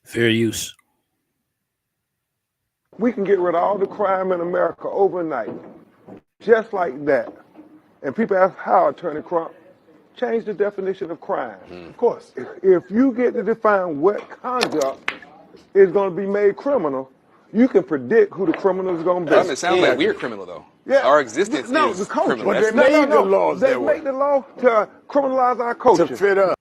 Fair use. We can get rid of all the crime in America overnight, just like that. And people ask how, Attorney Crump? Change the definition of crime. Of Mm. course. If you get to define what conduct is going to be made criminal, you can predict who the criminal is going to be. It sounds like we're criminal, though. Yeah. Our existence No, is the culture. criminal. But That's they made the laws They that way. Make the law to criminalize our culture. to fit us.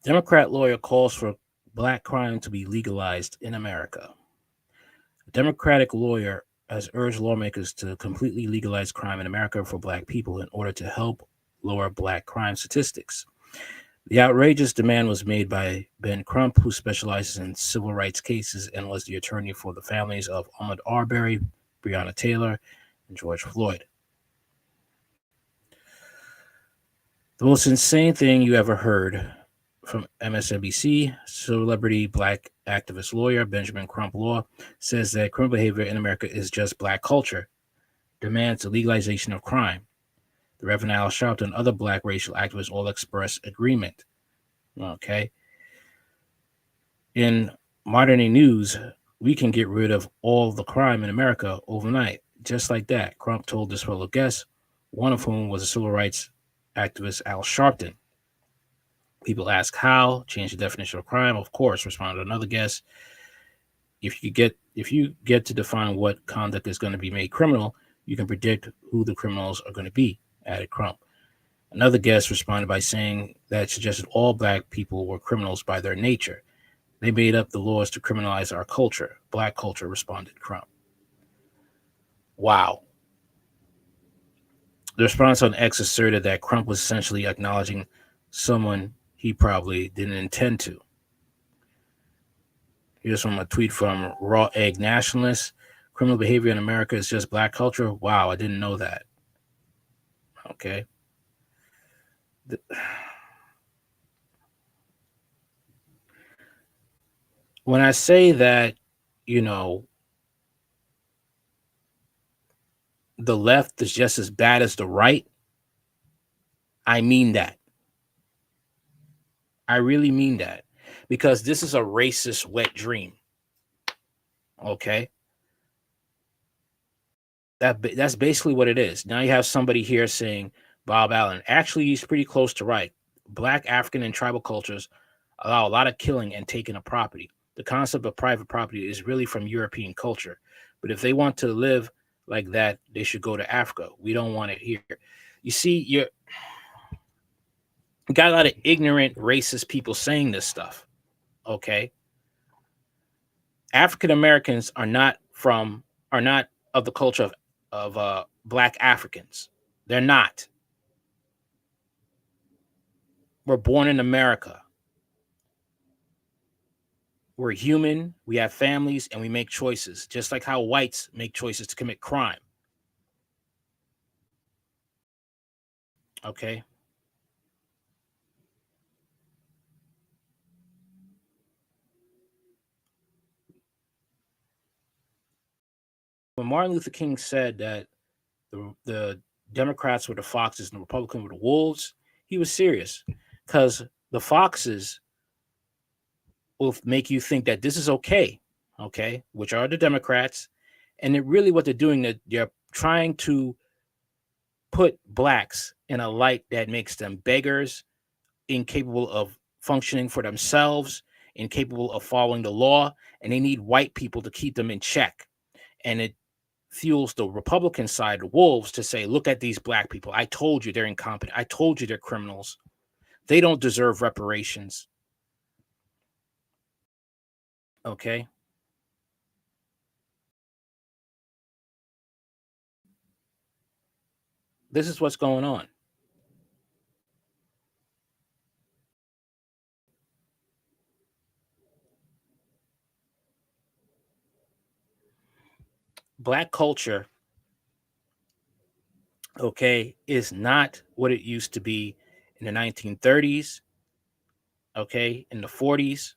Democrat lawyer calls for black crime to be legalized in America. A Democratic lawyer has urged lawmakers to completely legalize crime in America for black people in order to help lower black crime statistics. The outrageous demand was made by Ben Crump, who specializes in civil rights cases and was the attorney for the families of Ahmaud Arbery, Breonna Taylor, and George Floyd. The most insane thing you ever heard from MSNBC, celebrity black activist lawyer Benjamin Crump Law says that criminal behavior in America is just black culture, demands the legalization of crime. The Reverend Al Sharpton and other black racial activists all express agreement. Okay. In modern day news, we can get rid of all the crime in America overnight. Just like that, Crump told his fellow guests, one of whom was a civil rights activist Al Sharpton. People ask how, change the definition of crime. Of course, responded another guest. If you get to define what conduct is going to be made criminal, you can predict who the criminals are going to be, added Crump. Another guest responded by saying that suggested all black people were criminals by their nature. They made up the laws to criminalize our culture. Black culture, responded Crump. Wow. The response on X asserted that Crump was essentially acknowledging someone he probably didn't intend to. Here's from a tweet from Raw Egg Nationalist. Criminal behavior in America is just black culture. Wow, I didn't know that. Okay. When I say that, you know, the left is just as bad as the right, I mean that. I really mean that. Because this is a racist wet dream. Okay. That's basically what it is. Now you have somebody here saying Bob Allen. Actually, he's pretty close to right. Black, African, and tribal cultures allow a lot of killing and taking of property. The concept of private property is really from European culture. But if they want to live like that, they should go to Africa. We don't want it here. You see, you got a lot of ignorant, racist people saying this stuff. Okay. African Americans are not of the culture of black Africans. They're not. We're born in America. We're human, we have families, and we make choices, just like how whites make choices to commit crime. Okay? When Martin Luther King said that the Democrats were the foxes and the Republicans were the wolves, he was serious. Because the foxes will make you think that this is okay, which are the Democrats. And really what they're doing, they're trying to put blacks in a light that makes them beggars, incapable of functioning for themselves, incapable of following the law, and they need white people to keep them in check. And it fuels the Republican side, the wolves, to say, look at these black people. I told you they're incompetent. I told you they're criminals. They don't deserve reparations. Okay? This is what's going on. Black culture okay, is not what it used to be in the 1930s, okay, in the 40s,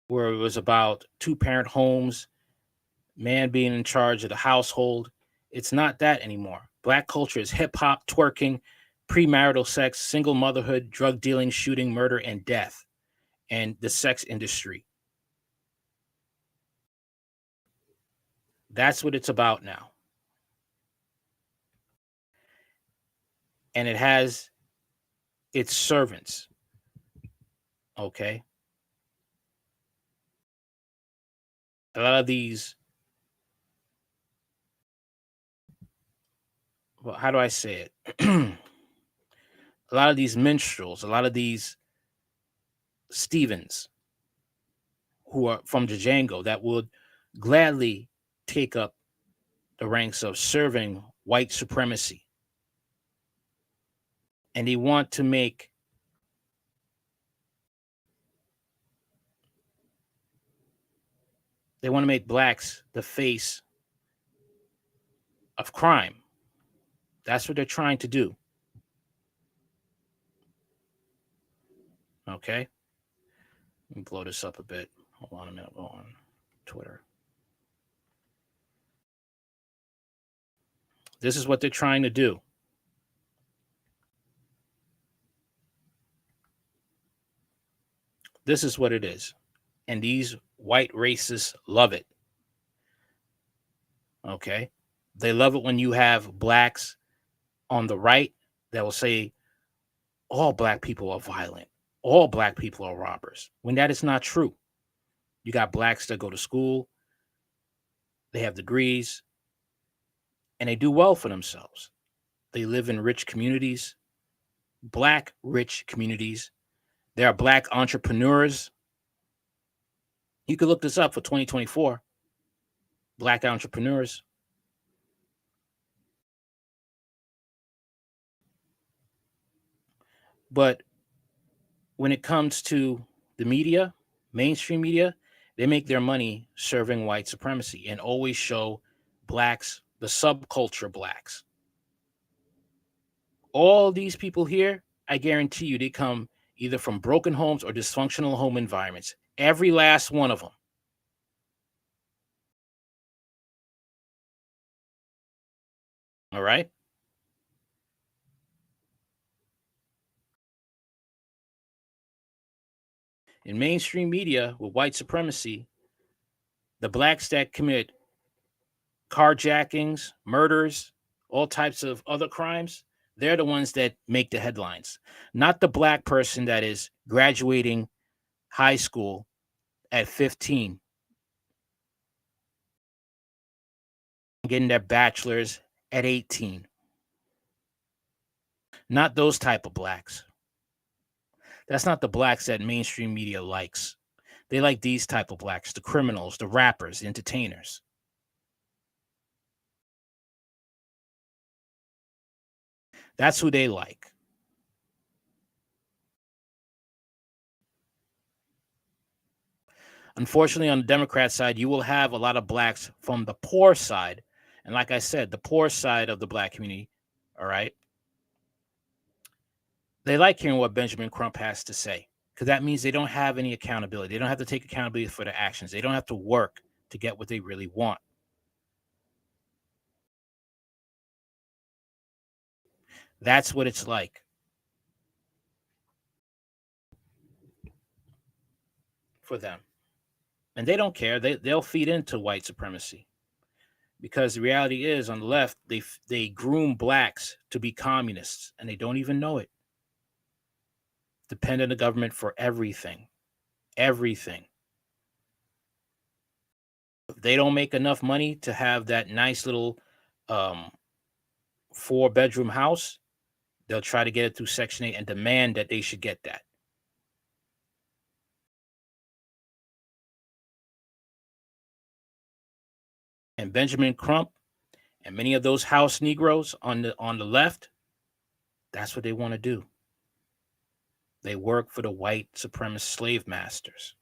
where it was about two-parent homes, man being in charge of the household. It's not that anymore. Black culture is hip hop, twerking, premarital sex, single motherhood, drug dealing, shooting, murder, and death, and the sex industry. That's what it's about now. And it has its servants, okay? A lot of these, well, how do I say it? A lot of these minstrels, a lot of these Stevens who are from Django that would gladly take up the ranks of serving white supremacy. And they want to make blacks the face of crime. That's what they're trying to do. Okay. Let me blow this up a bit. Hold on a minute. Go on Twitter. This is what they're trying to do. This is what it is. And these white racists love it. Okay. They love it when you have blacks on the right that will say all black people are violent. All black people are robbers. When that is not true. You got blacks that go to school, they have degrees, and they do well for themselves. They live in rich communities, black rich communities. There are black entrepreneurs. You could look this up for 2024. Black entrepreneurs. But when it comes to the media, mainstream media, they make their money serving white supremacy and always show blacks, the subculture blacks. All these people here, I guarantee you, they come either from broken homes or dysfunctional home environments. Every last one of them. All right. In mainstream media with white supremacy, the blacks that commit carjackings, murders, all types of other crimes, they're the ones that make the headlines, not the black person that is graduating high school at 15, getting their bachelor's at 18. Not those type of blacks. That's not the blacks that mainstream media likes. They like these type of blacks, the criminals, the rappers, the entertainers. That's who they like. Unfortunately, on the Democrat side, you will have a lot of blacks from the poor side. And like I said, the poor side of the black community, all right, they like hearing what Benjamin Crump has to say because that means they don't have any accountability. They don't have to take accountability for their actions. They don't have to work to get what they really want. That's what it's like for them. And they don't care. They'll feed into white supremacy because the reality is on the left, they groom blacks to be communists and they don't even know it. Depend on the government for everything. Everything. If they don't make enough money to have that nice little 4-bedroom house, they'll try to get it through Section 8 and demand that they should get that. And Benjamin Crump and many of those house Negroes on the left, that's what they want to do. They work for the white supremacist slave masters.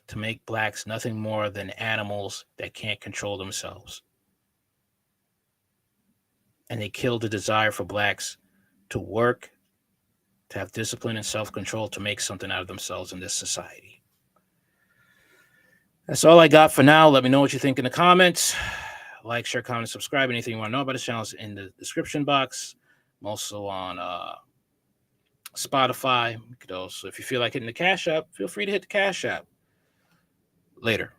to make blacks nothing more than animals that can't control themselves. And they killed the desire for blacks to work, to have discipline and self-control, to make something out of themselves in this society. That's all I got for now. Let me know what you think in the comments. Like, share, comment, subscribe. Anything you want to know about the channel is in the description box. I'm also on Spotify. You could also, if you feel like hitting the Cash App, feel free to hit the Cash App. Later.